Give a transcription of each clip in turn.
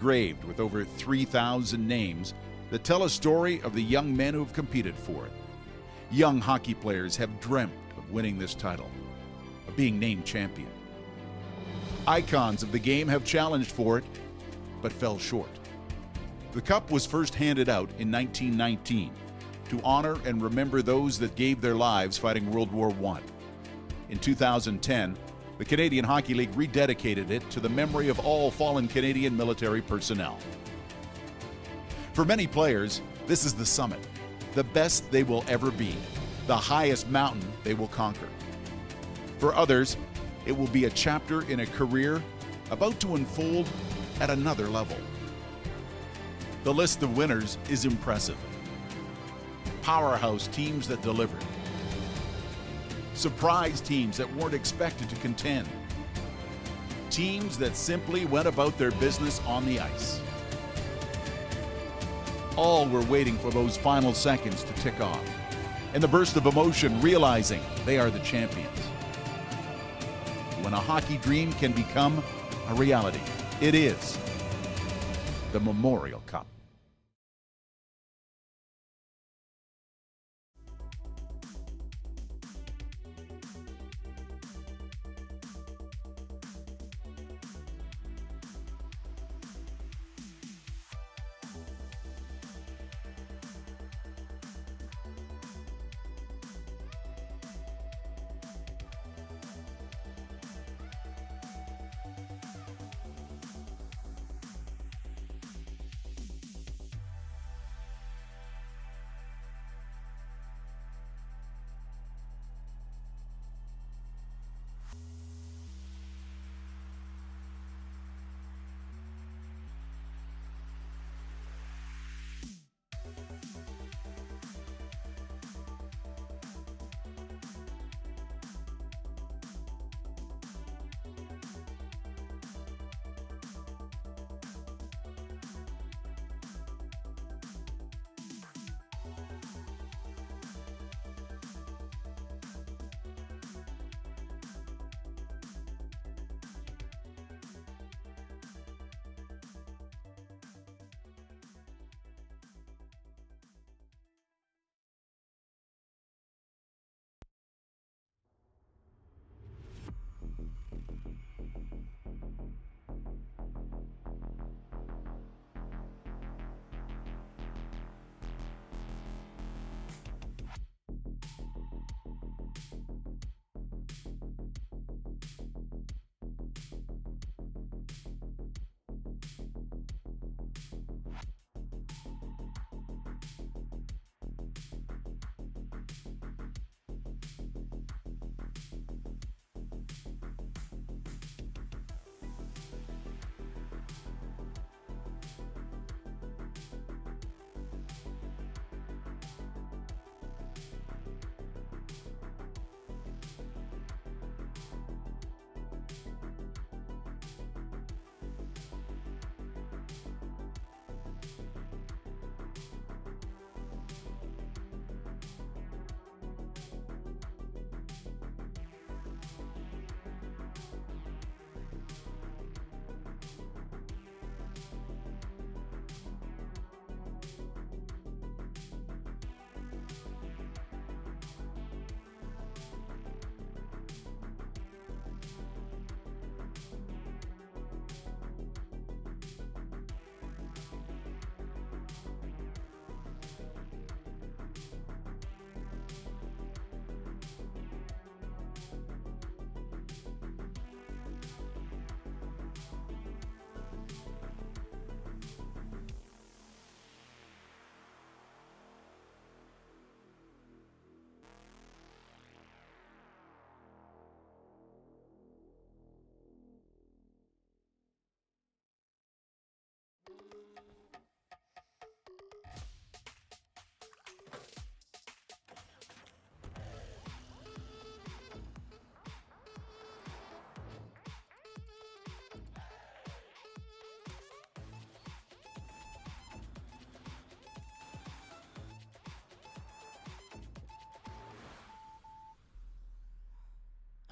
engraved with over 3,000 names that tell a story of the young men who have competed for it. Young hockey players have dreamt of winning this title, of being named champion. Icons of the game have challenged for it, but fell short. The cup was first handed out in 1919 to honor and remember those that gave their lives fighting World War I. In 2010, the Canadian Hockey League rededicated it to the memory of all fallen Canadian military personnel. For many players, this is the summit, the best they will ever be, the highest mountain they will conquer. For others, it will be a chapter in a career about to unfold at another level. The list of winners is impressive. Powerhouse teams that delivered. Surprise teams that weren't expected to contend. Teams that simply went about their business on the ice. All were waiting for those final seconds to tick off, and the burst of emotion realizing they are the champions. When a hockey dream can become a reality, it is the Memorial Cup.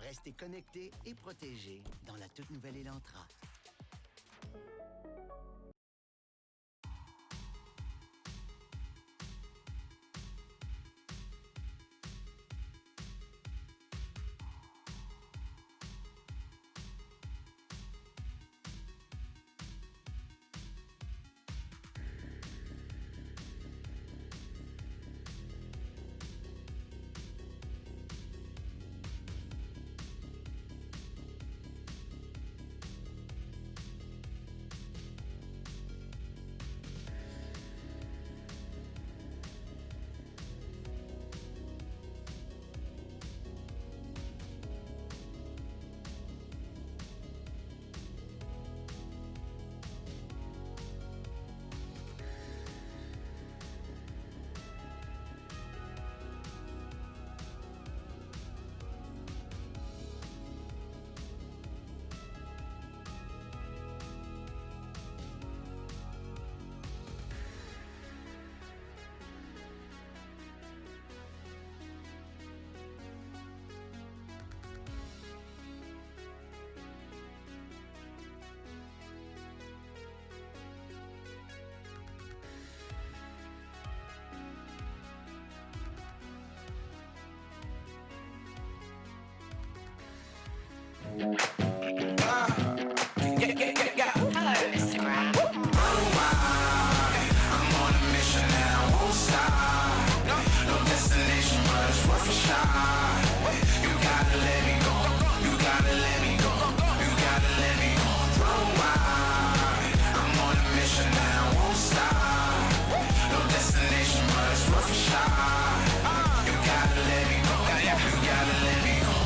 Restez connectés et protégés dans la toute nouvelle Elantra. Hello, Mr. Brown. I'm on a mission and I won't stop. No destination, but it's worth a shot. You gotta let me go. You gotta let me go. You gotta let me go. I'm on a mission and I won't stop. No destination, but it's worth a shot. You gotta let me go. You gotta let me go.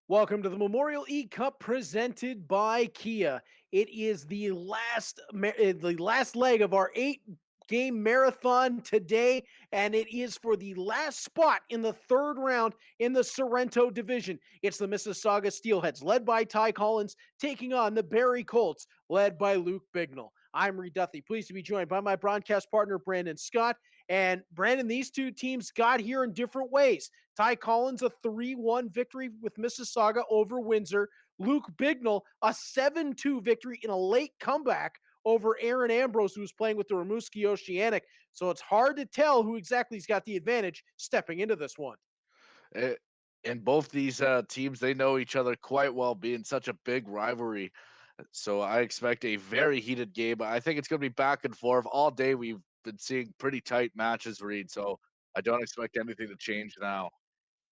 Welcome to the Memorial eCup presented by Kia. It is the last leg of our 8-game marathon today, and it is for the last spot in the third round in the Sorrento division. It's the Mississauga Steelheads, led by Ty Collins, taking on the Barrie Colts, led by Luke Bignell. I'm Reed Duthie, pleased to be joined by my broadcast partner, Brandon Scott. And Brandon, these two teams got here in different ways. Ty Collins, a 3-1 victory with Mississauga over Windsor. Luke Bignell, a 7-2 victory in a late comeback over Aaron Ambrose, who was playing with the Rimouski Oceanic. So it's hard to tell who exactly has got the advantage stepping into this one. And both these teams, they know each other quite well, being such a big rivalry. So I expect a very heated game. I think it's going to be back and forth all day. We've been seeing pretty tight matches, Reed. So I don't expect anything to change now.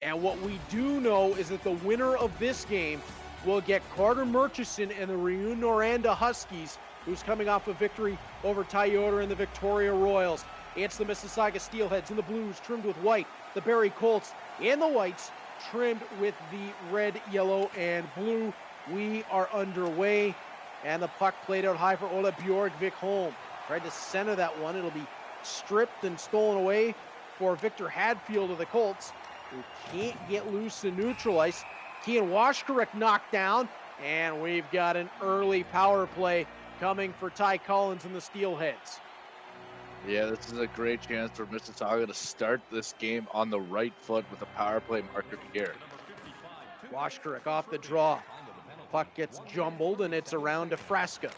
And what we do know is that the winner of this game will get Carter Murchison and the Reunion-Noranda Huskies, who's coming off a victory over Toyota and the Victoria Royals. It's the Mississauga Steelheads in the blues, trimmed with white. The Barrie Colts in the whites, trimmed with the red, yellow, and blue. We are underway, and the puck played out high for Ola Bjorg-Vikholm. Tried to center that one. It'll be stripped and stolen away for Victor Hadfield of the Colts, who can't get loose and neutralize. Kean Washkarek knocked down, and we've got an early power play coming for Ty Collins and the Steelheads. Yeah, this is a great chance for Mississauga to start this game on the right foot with a power play marker here. Washkarek off the draw. Puck gets jumbled, and it's around to Frasca.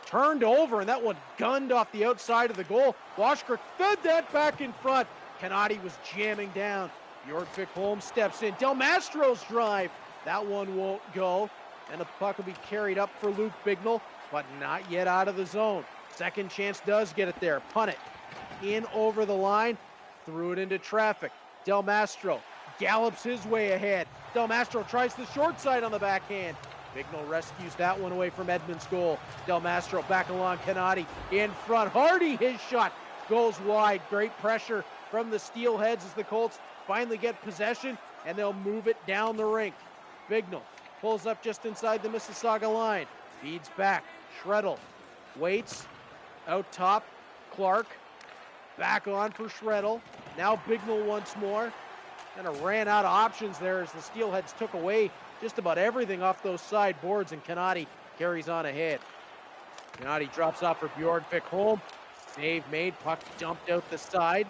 Turned over, and that one gunned off the outside of the goal. Washkarek fed that back in front. Canati was jamming down. Bjorg-Vikholm steps in. Del Mastro's drive. That one won't go. And the puck will be carried up for Luke Bignell, but not yet out of the zone. Second chance does get it there. Punt it in over the line. Threw it into traffic. Del Mastro gallops his way ahead. Del Mastro tries the short side on the backhand. Bignell rescues that one away from Edmonds' goal. Del Mastro back along Canati in front. Hardy, his shot goes wide. Great pressure from the Steelheads as the Colts finally get possession, and they'll move it down the rink. Bignell pulls up just inside the Mississauga line. Feeds back. Shreddle waits. Out top. Clark back on for Shreddle. Now Bignell once more. Kind of ran out of options there as the Steelheads took away just about everything off those side boards, and Canati carries on ahead. Canati drops off for Bjorg-Vikholm. Save made. Puck dumped out the side.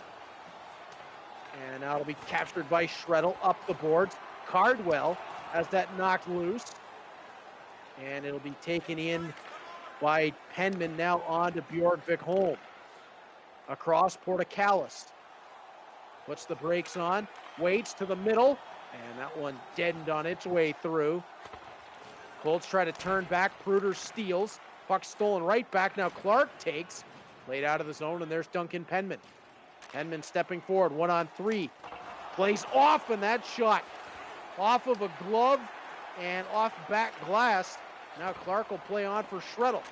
And now it'll be captured by Shreddle up the boards. Cardwell has that knocked loose. And it'll be taken in by Penman, now on to Bjorg-Vikholm. Across Portocalis. Puts the brakes on. Waits to the middle. And that one deadened on its way through. Colts try to turn back. Pruder steals. Puck stolen right back. Now Clark takes. Played out of the zone, and there's Duncan Penman. Penman stepping forward, 1-on-3. Plays off, and that shot off of a glove and off back glass. Now Clark will play on for Shreddle.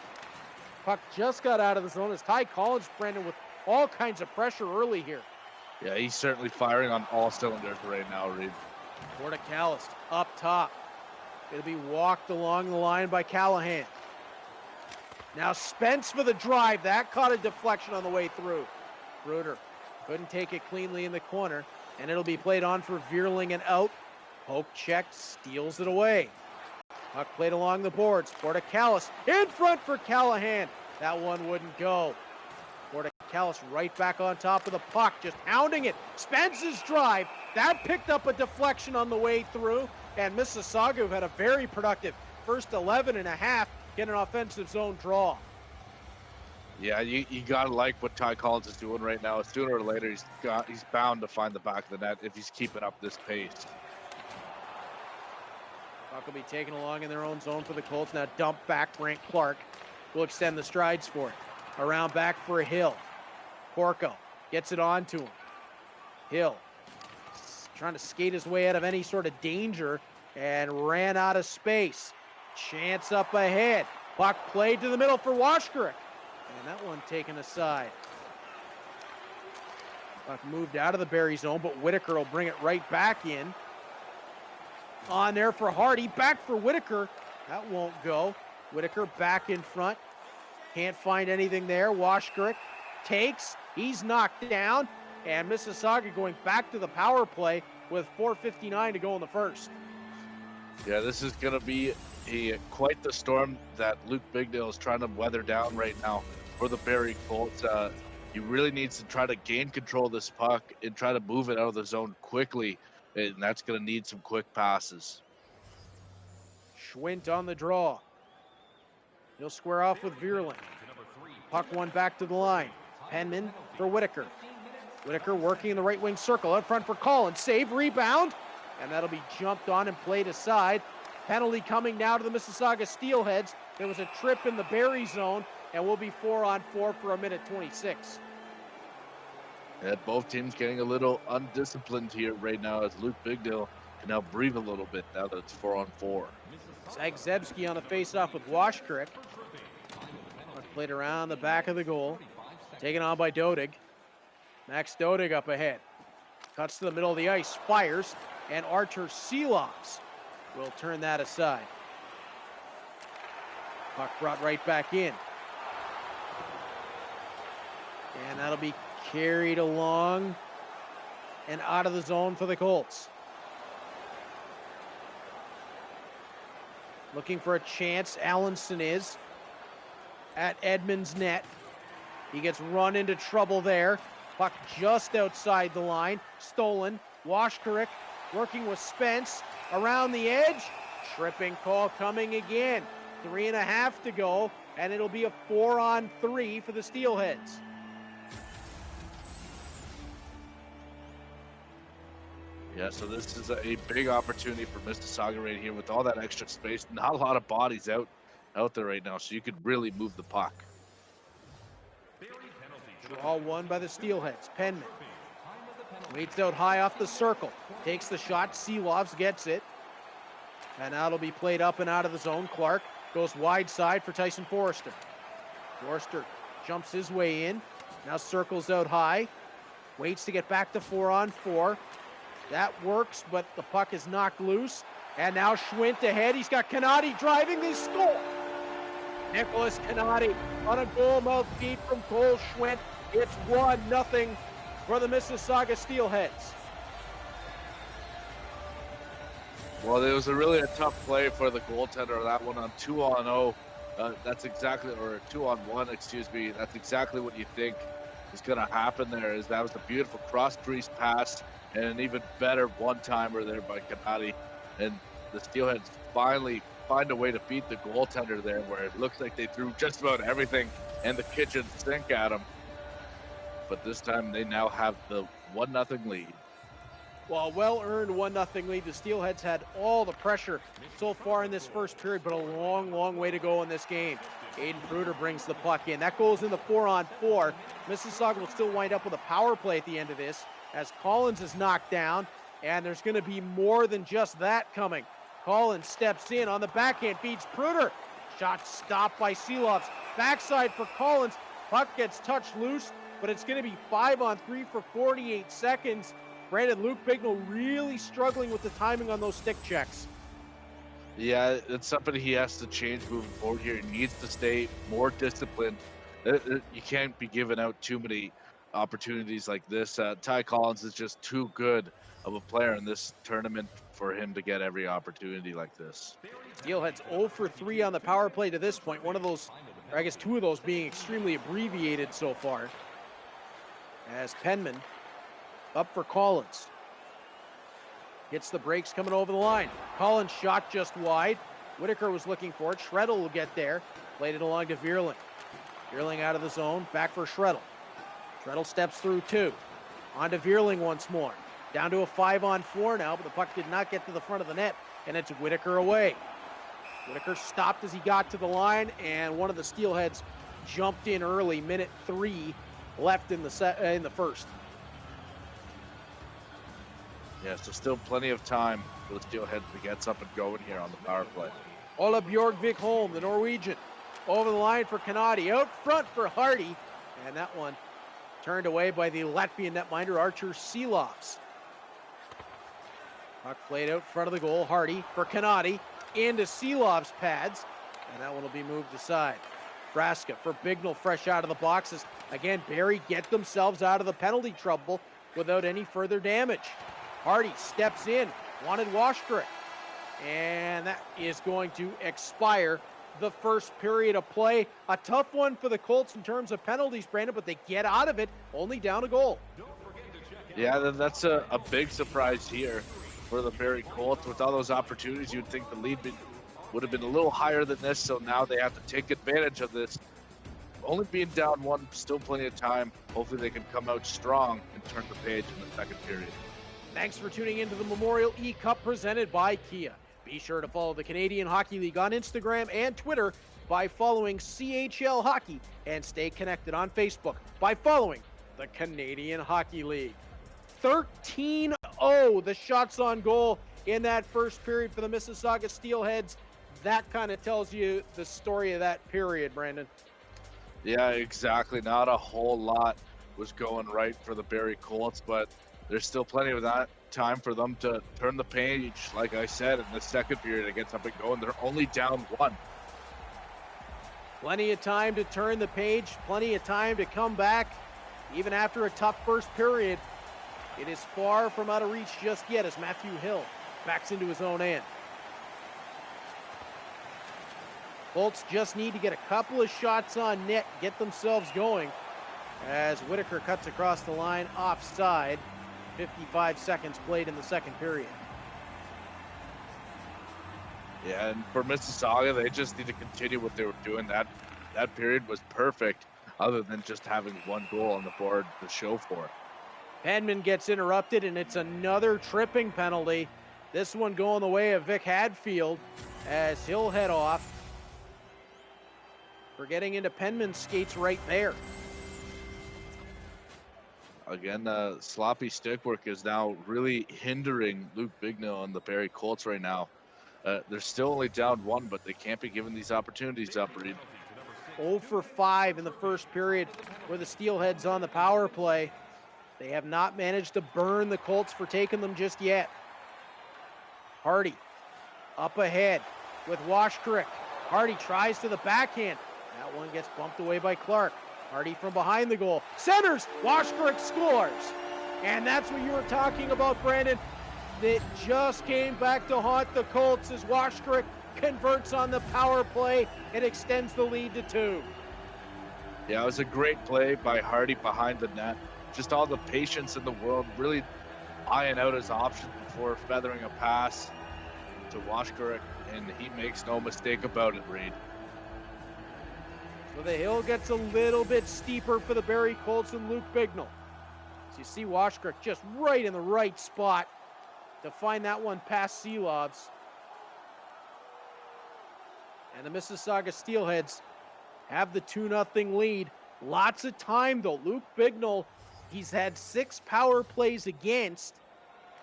Puck just got out of the zone as Ty Collins, Brandon, with all kinds of pressure early here. Yeah, he's certainly firing on all cylinders right now, Reed. Portocalis up top. It'll be walked along the line by Callahan. Now Spence for the drive. That caught a deflection on the way through. Bruder Couldn't take it cleanly in the corner, and it'll be played on for Vierling and out. Poke check, steals it away. Puck played along the boards. Portakalis in front for Callahan. That one wouldn't go. Portakalis right back on top of the puck, just hounding it. Spends his drive. That picked up a deflection on the way through, and Mississauga, who had a very productive first 11 and a half, get an offensive zone draw. Yeah, you gotta like what Ty Collins is doing right now. Sooner or later, he's bound to find the back of the net if he's keeping up this pace. Puck will be taken along in their own zone for the Colts. Now dump back. Brant Clark will extend the strides for it. Around back for a Hill. Porco gets it on to him. Hill trying to skate his way out of any sort of danger and ran out of space. Chance up ahead. Puck played to the middle for Washkirk. And that one taken aside. Puck moved out of the Barrie zone, but Whitaker will bring it right back in. On there for Hardy. Back for Whitaker. That won't go. Whitaker back in front. Can't find anything there. Washkirk takes. He's knocked down. And Mississauga going back to the power play with 4:59 to go in the first. Yeah, this is going to be quite the storm that Luke Bigdale is trying to weather down right now for the Barrie Colts. He really needs to try to gain control of this puck and try to move it out of the zone quickly, and that's going to need some quick passes. Schwint on the draw. He'll square off with Vierling. Puck one back to the line. Penman for Whitaker. Whitaker working in the right wing circle. Out front for Collins. Save, rebound. And that'll be jumped on and played aside. Penalty coming now to the Mississauga Steelheads. There was a trip in the Barrie zone, and we'll be 4-on-4 for a minute 26. Yeah, both teams getting a little undisciplined here right now as Luke Bigdale can now breathe a little bit now that it's 4-on-4. Zagzebski on the faceoff with Washkirk. Played around the back of the goal. Taken on by Dodig. Max Dodig up ahead. Cuts to the middle of the ice, fires, and Artur Seelops will turn that aside. Puck brought right back in. And that'll be carried along and out of the zone for the Colts. Looking for a chance, Allenson is at Edmonds' net. He gets run into trouble there. Puck just outside the line. Stolen. Washkirk working with Spence. Around the edge. Tripping call coming again. 3.5 to go. And it'll be a 4-on-3 for the Steelheads. Yeah, so this is a big opportunity for Mississauga right here with all that extra space. Not a lot of bodies out there right now, so you could really move the puck. Draw one by the Steelheads. Penman waits out high off the circle. Takes the shot. Seelops gets it. And now it'll be played up and out of the zone. Clark goes wide side for Tyson Forrester. Forrester jumps his way in. Now circles out high. Waits to get back to 4-on-4. That works, but the puck is knocked loose. And now Schwint ahead. He's got Canati driving. They score. Nicholas Canati on a goal mouth feed from Cole Schwint. It's 1-0 for the Mississauga Steelheads. Well, it was a tough play for the goaltender. That one on 2-on-0. That's exactly, or 2-on-1, excuse me. That's exactly what you think is going to happen there. Is that was a beautiful cross-crease pass and an even better one-timer there by Canati. And the Steelheads finally find a way to beat the goaltender there, where it looks like they threw just about everything and the kitchen sink at him. But this time they now have the 1-0 lead. Well, well-earned 1-0 lead. The Steelheads had all the pressure so far in this first period, but a long, long way to go in this game. Aiden Bruder brings the puck in. That goes in the 4-on-4. Mississauga will still wind up with a power play at the end of this as Collins is knocked down, and there's going to be more than just that coming. Collins steps in on the backhand, feeds Pruder. Shot stopped by Seelops. Backside for Collins. Puck gets touched loose, but it's going to be 5-on-3 for 48 seconds. Brandon, Luke Bignell really struggling with the timing on those stick checks. Yeah, it's something he has to change moving forward here. He needs to stay more disciplined. You can't be giving out too many opportunities like this. Ty Collins is just too good of a player in this tournament for him to get every opportunity like this. Steelheads 0 for 3 on the power play to this point. One of those, or I guess two of those being extremely abbreviated so far. As Penman up for Collins. Gets the breaks coming over the line. Collins shot just wide. Whitaker was looking for it. Schredel will get there. Played it along to Vierling. Vierling out of the zone. Back for Schredel. Schredel steps through 2. On to Vierling once more. Down to a 5-on-4 now, but the puck did not get to the front of the net, and it's Whitaker away. Whitaker stopped as he got to the line, and one of the Steelheads jumped in early. Minute 3 left in the first. Yeah, so still plenty of time for the Steelheads to get up and going here on the power play. Ola Bjorgvik Holm, the Norwegian, over the line for Kanadi, out front for Hardy, and that one turned away by the Latvian netminder Archer Seelovs. Puck played out front of the goal. Hardy for Kanadi, into Seelovs' pads, and that one will be moved aside. Frasca for Bignell, fresh out of the boxes. Again, Barrie get themselves out of the penalty trouble without any further damage. Hardy steps in, wanted Washkrick, and that is going to expire the first period of play. A tough one for the Colts in terms of penalties, Brandon, but they get out of it only down a goal. Yeah, that's a big surprise here for the Barrie Colts. With all those opportunities, you'd think the lead would have been a little higher than this, so now they have to take advantage of this. Only being down 1, still plenty of time. Hopefully they can come out strong and turn the page in the second period. Thanks for tuning into the Memorial eCup presented by Kia. Be sure to follow the Canadian Hockey League on Instagram and Twitter by following CHL Hockey, and stay connected on Facebook by following the Canadian Hockey League. 13-0 the shots on goal in that first period for the Mississauga Steelheads. That kind of tells you the story of that period, Brandon. Yeah, exactly. Not a whole lot was going right for the Barrie Colts, but there's still plenty of that time for them to turn the page. Like I said, in the second period, it gets up and going. They're only down 1. Plenty of time to turn the page, plenty of time to come back. Even after a tough first period, it is far from out of reach just yet as Matthew Hill backs into his own end. Colts just need to get a couple of shots on net, get themselves going, as Whitaker cuts across the line offside. 55 seconds played in the second period. Yeah, and for Mississauga, they just need to continue what they were doing. That period was perfect, other than just having 1 goal on the board to show for it. Penman gets interrupted, and it's another tripping penalty. This one going the way of Vic Hadfield as he'll head off for getting into Penman's skates right there. Again, sloppy stick work is now really hindering Luke Bignell and the Barrie Colts right now. They're still only down 1, but they can't be giving these opportunities up, Reed. 0 for 5 in the first period for the Steelheads on the power play. They have not managed to burn the Colts for taking them just yet. Hardy up ahead with Washkrick. Hardy tries to the backhand. That one gets bumped away by Clark. Hardy from behind the goal. Centers. Washkrick scores. And that's what you were talking about, Brandon. That just came back to haunt the Colts as Washkrick converts on the power play. It extends the lead to 2. Yeah, it was a great play by Hardy behind the net. Just all the patience in the world, really eyeing out his options before feathering a pass to Washkrick, and he makes no mistake about it, Reed. So the hill gets a little bit steeper for the Barrie Colts and Luke Bignell. So you see Washkrick just right in the right spot to find that one past Seelovs. And the Mississauga Steelheads have the 2-0 lead. Lots of time though. Luke Bignell, he's had 6 power plays against,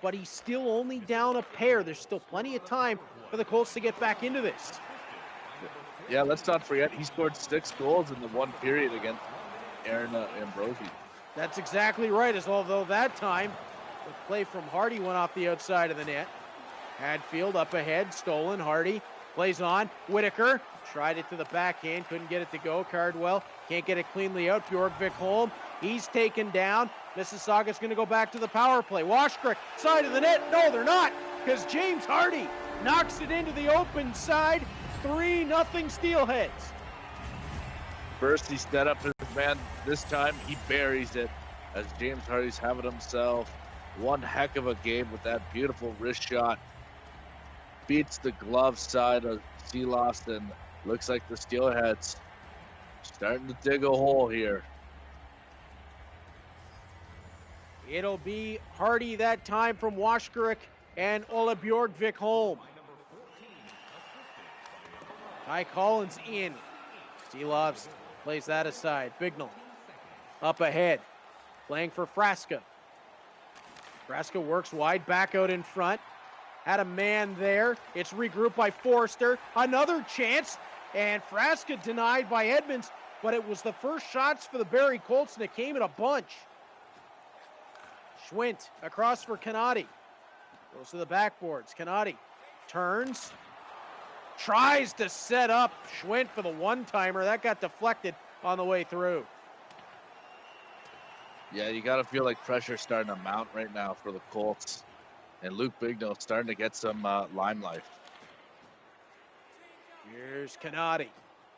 but he's still only down a pair. There's still plenty of time for the Colts to get back into this. Yeah, let's not forget, he scored 6 goals in the 1 period against Aaron Ambrosi. That's exactly right, as although that time, the play from Hardy went off the outside of the net. Hadfield up ahead, stolen, Hardy plays on, Whitaker tried it to the backhand, couldn't get it to go. Cardwell can't get it cleanly out. Bjorgvik Holm He's taken down. Mississauga's going to go back to the power play. Washkirk, side of the net. No, they're not, because James Hardy knocks it into the open side. 3-0 Steelheads. First, he set up his man. This time, he buries it as James Hardy's having himself one heck of a game with that beautiful wrist shot. Beats the glove side of Seelost, and looks like the Steelheads starting to dig a hole here. It'll be Hardy that time from Washkirk and Ola Bjorgvik home. Ty Collins in. Steelheads plays that aside. Bignell up ahead, playing for Frasca. Frasca works wide, back out in front. Had a man there. It's regrouped by Forrester. Another chance, and Frasca denied by Edmonds, but it was the first shots for the Barrie Colts, and it came in a bunch. Schwint across for Kanati. Goes to the backboards. Kanati turns. Tries to set up Schwint for the one-timer. That got deflected on the way through. Yeah, you got to feel like pressure's starting to mount right now for the Colts. And Luke Bignell starting to get some limelight. Here's Kanati.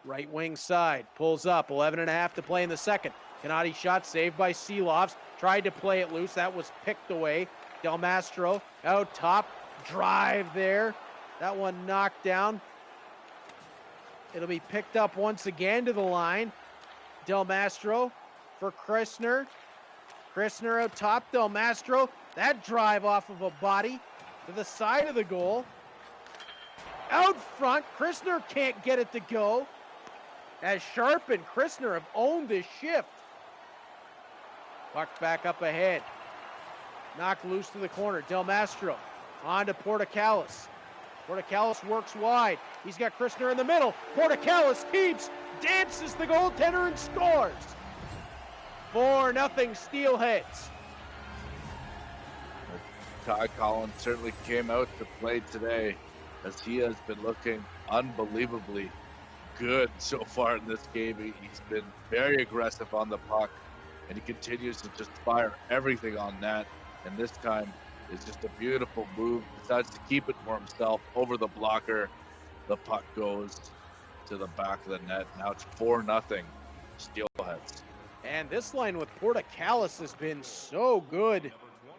Right wing side. Pulls up. 11.5 to play in the second. Kanati shot saved by Seeloffs. Tried to play it loose. That was picked away. Del Mastro out top. Drive there. That one knocked down. It'll be picked up once again to the line. Del Mastro for Christner. Christner out top. Del Mastro. That drive off of a body to the side of the goal. Out front. Christner can't get it to go. As Sharp and Christner have owned this shift. Puck back up ahead. Knocked loose to the corner. Del Mastro on to Portocalis. Portocalis works wide. He's got Christner in the middle. Portocalis keeps, dances the goaltender and scores. 4-0 Steelheads. Ty Collins certainly came out to play today, as he has been looking unbelievably good so far in this game. He's been very aggressive on the puck, and he continues to just fire everything on net. And this time is just a beautiful move. Decides to keep it for himself over the blocker. The puck goes to the back of the net. Now it's 4-0 Steelheads. And this line with Portocalis has been so good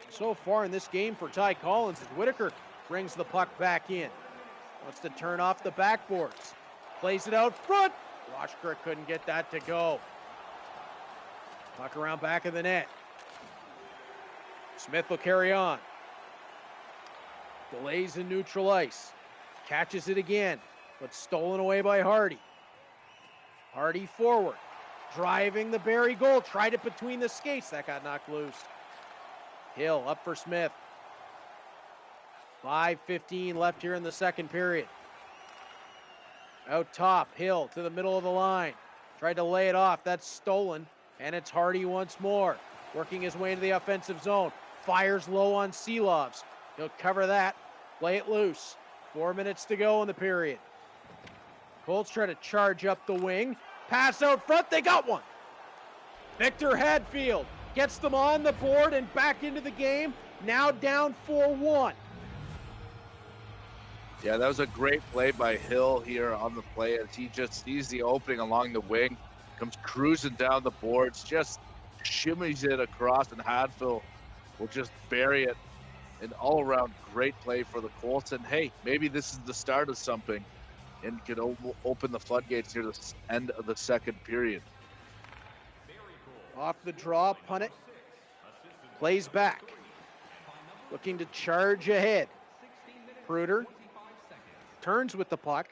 so far in this game for Ty Collins, as Whitaker brings the puck back in. Wants to turn off the backboards. Plays it out front. Washkirk couldn't get that to go. Puck around back of the net. Smith will carry on. Delays in neutral ice. Catches it again, but stolen away by Hardy. Hardy forward. Driving the Barrie goal. Tried it between the skates. That got knocked loose. Hill up for Smith. 5:15 left here in the second period. Out top, Hill to the middle of the line. Tried to lay it off. That's stolen. And it's Hardy once more. Working his way into the offensive zone. Fires low on Seelovs. He'll cover that. Play it loose. 4 minutes to go in the period. Colts try to charge up the wing. Pass out front. They got one. Victor Hadfield gets them on the board and back into the game. Now down 4-1. Yeah, that was a great play by Hill here on the play, as he just sees the opening along the wing, comes cruising down the boards, just shimmies it across, and Hadfield will just bury it. An all-around great play for the Colts, and hey, maybe this is the start of something and could open the floodgates near the end of the second period. Off the draw, Punnett plays back. Looking to charge ahead. Pruder turns with the puck.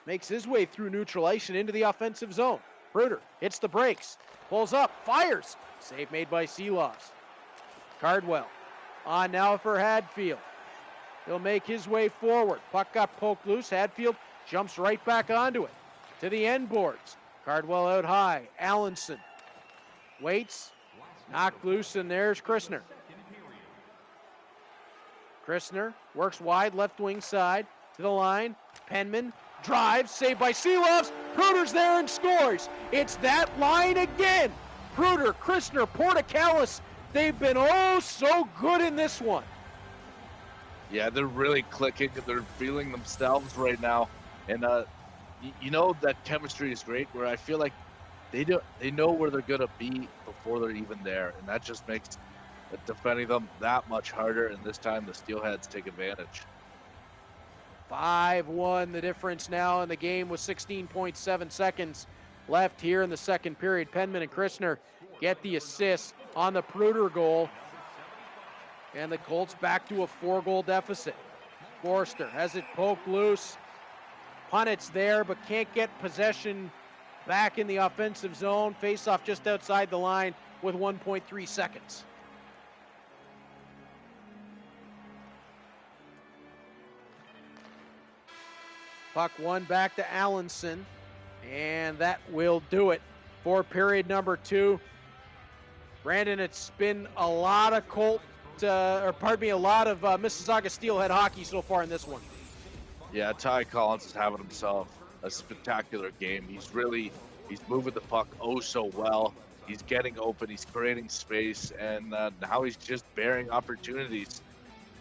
Makes his way through neutral ice and into the offensive zone. Pruder hits the brakes. Pulls up, fires. Save made by Seeloffs. Cardwell on now for Hadfield. He'll make his way forward. Puck got poked loose. Hadfield jumps right back onto it. To the end boards. Cardwell out high. Allenson waits. Knocked loose, and there's Christner. Christner works wide, left wing side. To the line. Penman drives. Saved by Seeloffs. Pruder's there and scores. It's that line again. Kruder, Christner, Portacallis, they've been oh so good in this one. Yeah, they're really clicking. They're feeling themselves right now. And you know that chemistry is great where I feel like they know where they're going to be before they're even there. And that just makes defending them that much harder. And this time the Steelheads take advantage. 5-1 the difference now in the game with 16.7 seconds left here in the second period. Penman and Christner get the assist on the Pruder goal. And the Colts back to a 4-goal deficit. Forster has it poked loose. Punnet's there, but can't get possession back in the offensive zone. Face-off just outside the line with 1.3 seconds. Puck won back to Allenson, and that will do it for period number 2. Brandon, it's been a lot of a lot of Mississauga Steelhead hockey so far in this one. Yeah, Ty Collins is having himself a spectacular game. He's moving the puck oh so well. He's getting open, he's creating space, and now he's just bearing opportunities.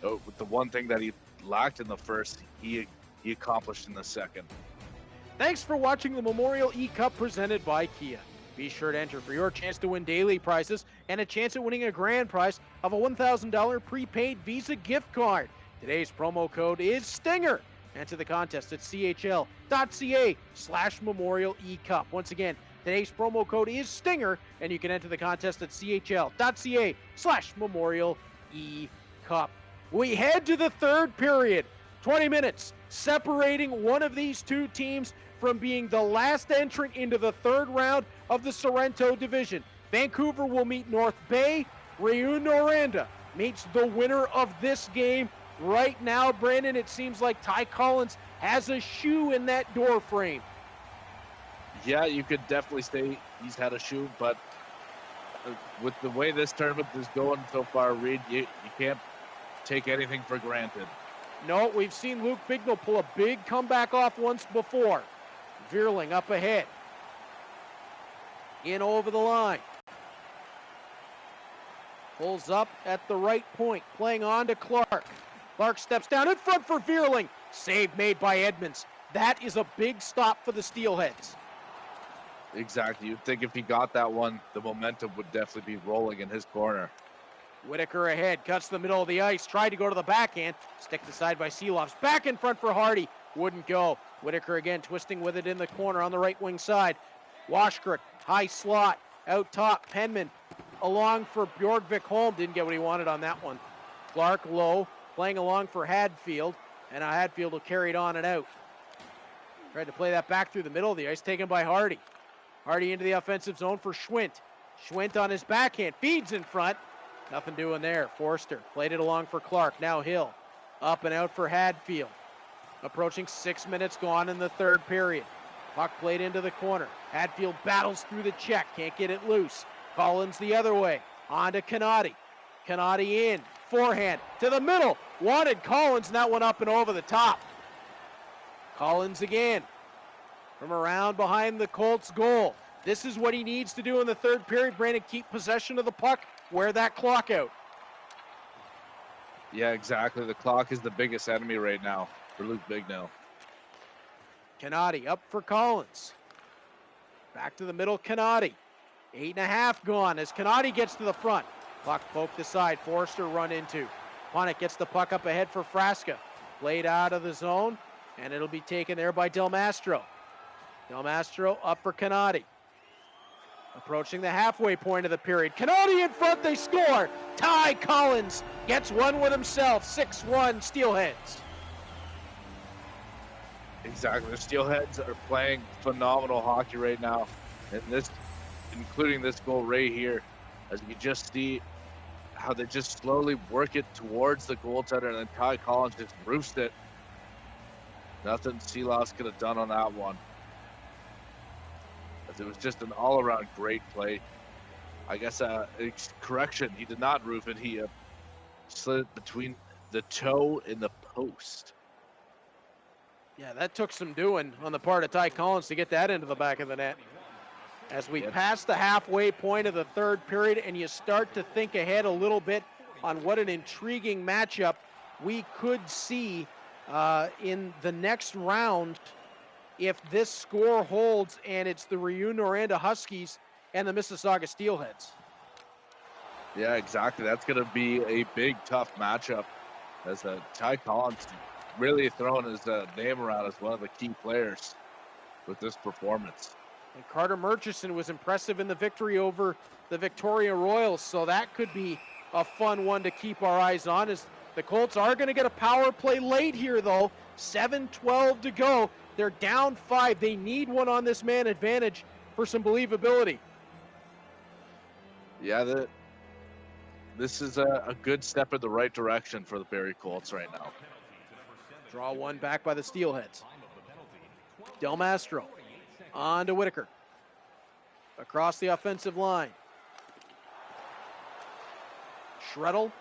With the one thing that he lacked in the first, he accomplished in the second. Thanks for watching the Memorial eCup presented by Kia. Be sure to enter for your chance to win daily prizes and a chance at winning a grand prize of a $1,000 prepaid Visa gift card. Today's promo code is STINGER. Enter the contest at chl.ca/Memorial eCup. Once again, today's promo code is STINGER, and you can enter the contest at chl.ca/Memorial eCup. We head to the third period. 20 minutes separating one of these two teams from being the last entrant into the third round of the Sorrento division. Vancouver will meet North Bay. Rouyn-Noranda meets the winner of this game. Right now, Brandon, it seems like Ty Collins has a shoe in that door frame. Yeah, you could definitely say he's had a shoe, but with the way this tournament is going so far, Reed, you can't take anything for granted. No, we've seen Luke Bignell pull a big comeback off once before. Vierling up ahead. In over the line. Pulls up at the right point, playing on to Clark. Clark steps down in front for Vierling. Save made by Edmonds. That is a big stop for the Steelheads. Exactly. You'd think if he got that one, the momentum would definitely be rolling in his corner. Whitaker ahead, cuts the middle of the ice, tried to go to the backhand, sticked aside by Seeloffs. Back in front for Hardy, wouldn't go. Whitaker again twisting with it in the corner on the right wing side. Washkirk, high slot, out top, Penman along for Bjorgvik Holm, didn't get what he wanted on that one. Clark low, playing along for Hadfield, and Hadfield will carry it on and out. Tried to play that back through the middle of the ice, taken by Hardy. Hardy into the offensive zone for Schwint. Schwint on his backhand, feeds in front. Nothing doing there. Forster played it along for Clark. Now Hill up and out for Hadfield. Approaching 6 minutes gone in the third period. Puck played into the corner. Hadfield battles through the check. Can't get it loose. Collins the other way. On to Canati. Canati in. Forehand to the middle. Wanted Collins, and that one up and over the top. Collins again. From around behind the Colts goal. This is what he needs to do in the third period, Brandon. Keep possession of the puck. Wear that clock out. Yeah, exactly. The clock is the biggest enemy right now for Luke Bignell. Canati up for Collins. Back to the middle, Canati. 8.5 gone as Canati gets to the front. Puck poked aside, Forster run into. Punnett gets the puck up ahead for Frasca. Played out of the zone, and it'll be taken there by Del Mastro. Del Mastro up for Canati. Approaching the halfway point of the period. Canati in front, they score. Ty Collins gets one with himself. 6-1 Steelheads. Exactly. The Steelheads are playing phenomenal hockey right now. And this, including this goal right here, as you just see how they just slowly work it towards the goaltender, and then Ty Collins just roofs it. Nothing Seeloss could have done on that one. It was just an all-around great play. I guess, correction, he did not roof it. He slid it between the toe and the post. Yeah, that took some doing on the part of Ty Collins to get that into the back of the net. As we Yep. pass the halfway point of the third period and you start to think ahead a little bit on what an intriguing matchup we could see in the next round if this score holds and it's the Rio-Noranda Huskies and the Mississauga Steelheads. Yeah, exactly. That's going to be a big, tough matchup as Ty Collins really throwing his name around as one of the key players with this performance. And Carter Murchison was impressive in the victory over the Victoria Royals, so that could be a fun one to keep our eyes on, as the Colts are going to get a power play late here, though. 7:12 to go. They're down 5. They need one on this man advantage for some believability. Yeah, this is a good step in the right direction for the Barrie Colts right now. Draw one back by the Steelheads. Del Mastro on to Whitaker. Across the offensive line. Shreddle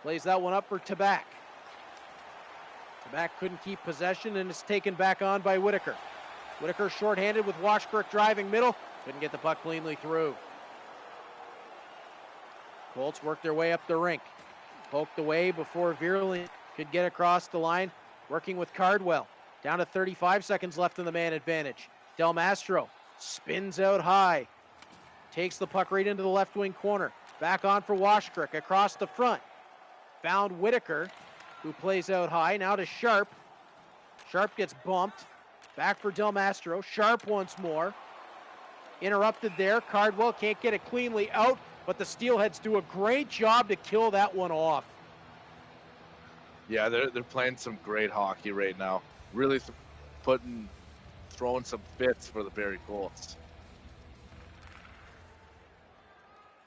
plays that one up for Tabak. Tabak couldn't keep possession and is taken back on by Whitaker. Whitaker shorthanded with Washkirk driving middle. Couldn't get the puck cleanly through. Colts worked their way up the rink. Poked away before Vierling could get across the line. Working with Cardwell. Down to 35 seconds left in the man advantage. Del Mastro spins out high. Takes the puck right into the left wing corner. Back on for Washkirk across the front. Found Whitaker, who plays out high. Now to Sharp. Sharp gets bumped. Back for Del Mastro. Sharp once more. Interrupted there. Cardwell can't get it cleanly out, but the Steelheads do a great job to kill that one off. Yeah, they're playing some great hockey right now. Really throwing some fits for the Barrie Colts.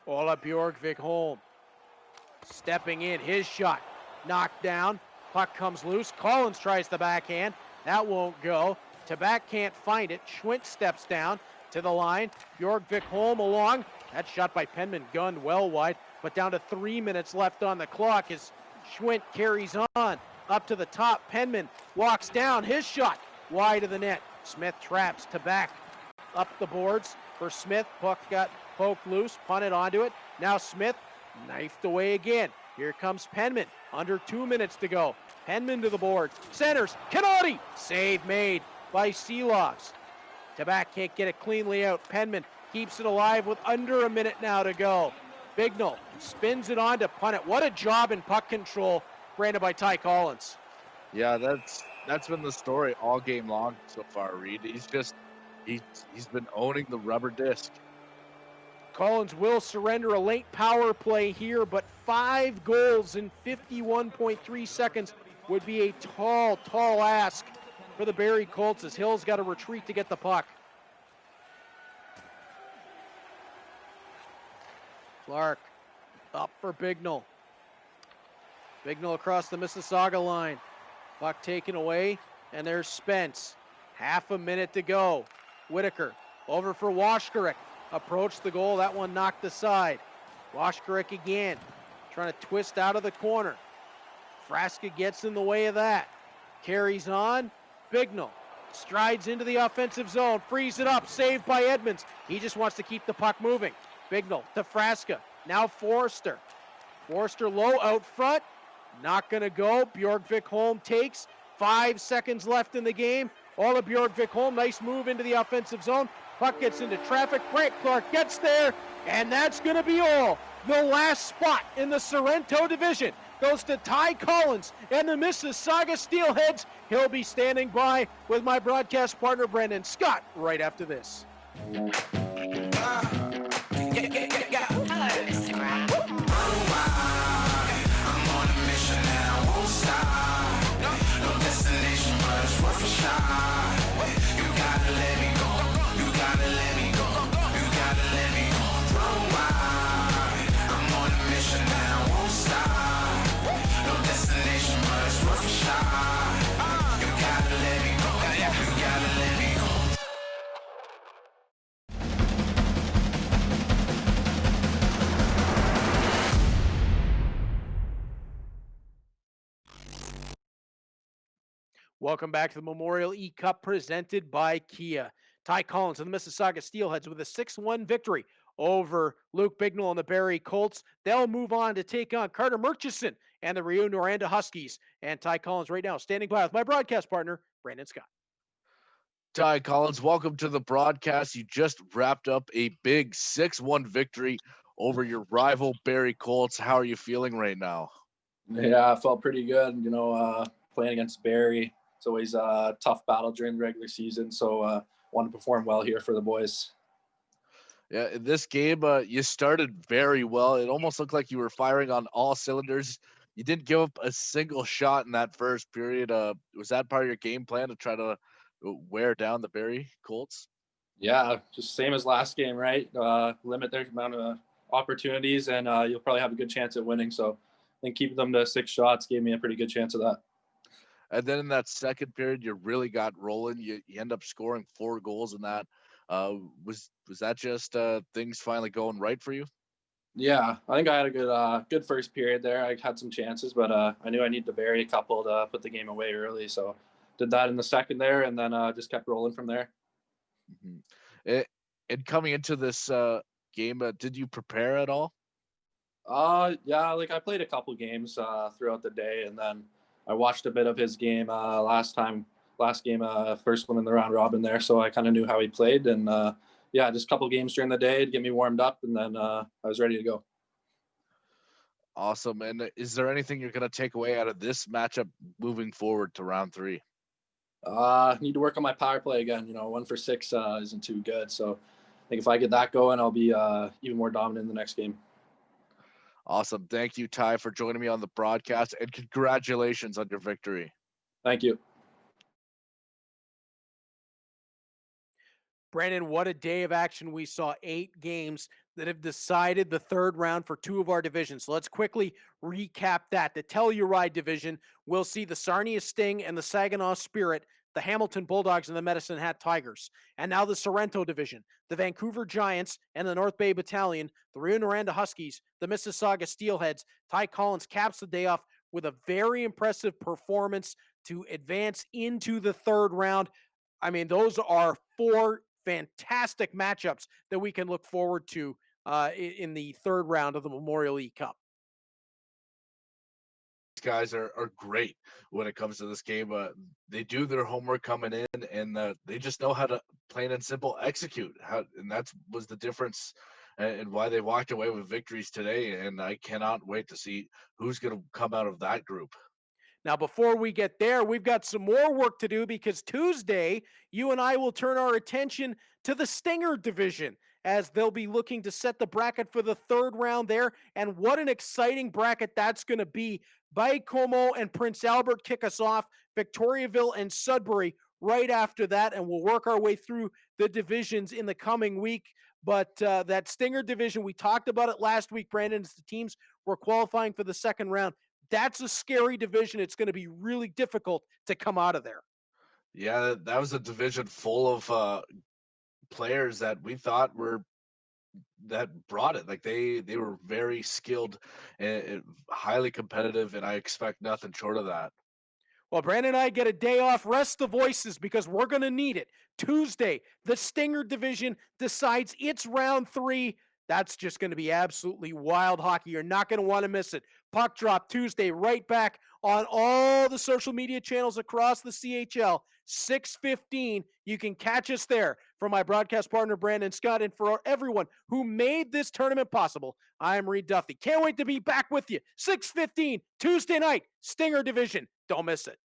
Ola Bjorkvik home. Stepping in, his shot knocked down. Puck comes loose. Collins tries the backhand. That won't go. Tabak can't find it. Schwint steps down to the line. Bjorkvik home along. That shot by Penman gunned well wide, but down to 3 minutes left on the clock as Schwint carries on up to the top. Penman walks down. His shot wide of the net. Smith traps Tabak up the boards for Smith. Puck got poked loose, punted onto it. Now Smith knifed away again. Here comes Penman. Under 2 minutes to go. Penman to the board. Centers. Canodi. Save made by Seelogs. Tabak can't get it cleanly out. Penman keeps it alive with under a minute now to go. Bignell spins it on to punt it. What a job in puck control granted by Ty Collins. Yeah, that's been the story all game long so far, Reed. He's been owning the rubber disc. Collins will surrender a late power play here, but 5 goals in 51.3 seconds would be a tall ask for the Barrie Colts as Hill's got to retreat to get the puck. Clark up for Bignell. Bignell across the Mississauga line. Puck taken away, and there's Spence. Half a minute to go. Whitaker over for Washkirk. Approached the goal, that one knocked aside. Washkirk again, trying to twist out of the corner. Frasca gets in the way of that. Carries on. Bignell strides into the offensive zone, frees it up, saved by Edmonds. He just wants to keep the puck moving. Bignell to Frasca, now Forster. Forster low out front, not gonna go. Bjorkvik Holm takes, 5 seconds left in the game. Ola Bjorkvik Holm, nice move into the offensive zone. Puck gets into traffic, Grant Clark gets there, and that's gonna be all. The last spot in the Sorrento division goes to Ty Collins and the Mississauga Steelheads. He'll be standing by with my broadcast partner Brendan Scott right after this. Hello, Instagram. I'm on a mission and I won't stop. No destination, but it's worth a shot. You gotta let me go. You gotta let me go. You gotta let me go. I'm on a mission and I won't stop. No destination, but it's worth a shot. You gotta let me go. You gotta let me go. Welcome back to the Memorial eCup presented by Kia. Ty Collins and the Mississauga Steelheads with a 6-1 victory over Luke Bignell and the Barrie Colts. They'll move on to take on Carter Murchison and the Rio Noranda Huskies. And Ty Collins right now standing by with my broadcast partner, Brandon Scott. Ty Collins, welcome to the broadcast. You just wrapped up a big 6-1 victory over your rival Barrie Colts. How are you feeling right now? Yeah, I felt pretty good. Playing against Barrie, it's always a tough battle during the regular season. So want to perform well here for the boys. Yeah, in this game, you started very well. It almost looked like you were firing on all cylinders. You didn't give up a single shot in that first period. Was that part of your game plan to try to wear down the Barrie Colts? Yeah, just same as last game, right? Limit their amount of opportunities, and you'll probably have a good chance at winning. So I think keeping them to 6 shots gave me a pretty good chance of that. And then in that second period, you really got rolling. You end up scoring 4 goals in that. Was that just things finally going right for you? Yeah, I think I had a good first period there. I had some chances, but I knew I needed to bury a couple to put the game away early. So did that in the second there, and then just kept rolling from there. Mm-hmm. And coming into this game, did you prepare at all? Yeah, I played a couple games throughout the day, and then I watched a bit of his game last game, first one in the round robin there. So I kind of knew how he played, and just a couple games during the day to get me warmed up, and then I was ready to go. Awesome. And is there anything you're going to take away out of this matchup moving forward to round 3? Need to work on my power play again. 1 for 6 isn't too good. So I think if I get that going, I'll be even more dominant in the next game. Awesome. Thank you, Ty, for joining me on the broadcast, and congratulations on your victory. Thank you. Brandon, what a day of action. We saw 8 games that have decided the third round for 2 of our divisions. So let's quickly recap that. The Telluride division will see the Sarnia Sting and the Saginaw Spirit, the Hamilton Bulldogs and the Medicine Hat Tigers. And now the Sorrento division, the Vancouver Giants and the North Bay Battalion, the Rio Noranda Huskies, the Mississauga Steelheads. Ty Collins caps the day off with a very impressive performance to advance into the third round. I mean, those are 4 fantastic matchups that we can look forward to in the third round of the Memorial eCup. These guys are great when it comes to this game. They do their homework coming in, and they just know how to, plain and simple, execute. And that was the difference and why they walked away with victories today. And I cannot wait to see who's going to come out of that group. Now, before we get there, we've got some more work to do because Tuesday, you and I will turn our attention to the Stinger division as they'll be looking to set the bracket for the third round there. And what an exciting bracket that's going to be. Baie-Comeau and Prince Albert kick us off, Victoriaville and Sudbury right after that, and we'll work our way through the divisions in the coming week. But that Stinger division, we talked about it last week, Brandon, as the teams were qualifying for the second round. That's a scary division. It's going to be really difficult to come out of there. Yeah, that was a division full of players that we thought that brought it. Like they were very skilled and highly competitive, and I expect nothing short of that. Well, Brandon and I get a day off. Rest the voices because we're going to need it. Tuesday, the Stinger division decides its round 3. That's just going to be absolutely wild hockey. You're not going to want to miss it. Puck drop Tuesday, right back on all the social media channels across the CHL, 6:15. You can catch us there. For my broadcast partner, Brandon Scott, and for everyone who made this tournament possible, I'm Reed Duffy. Can't wait to be back with you. 6:15, Tuesday night, Stinger Division. Don't miss it.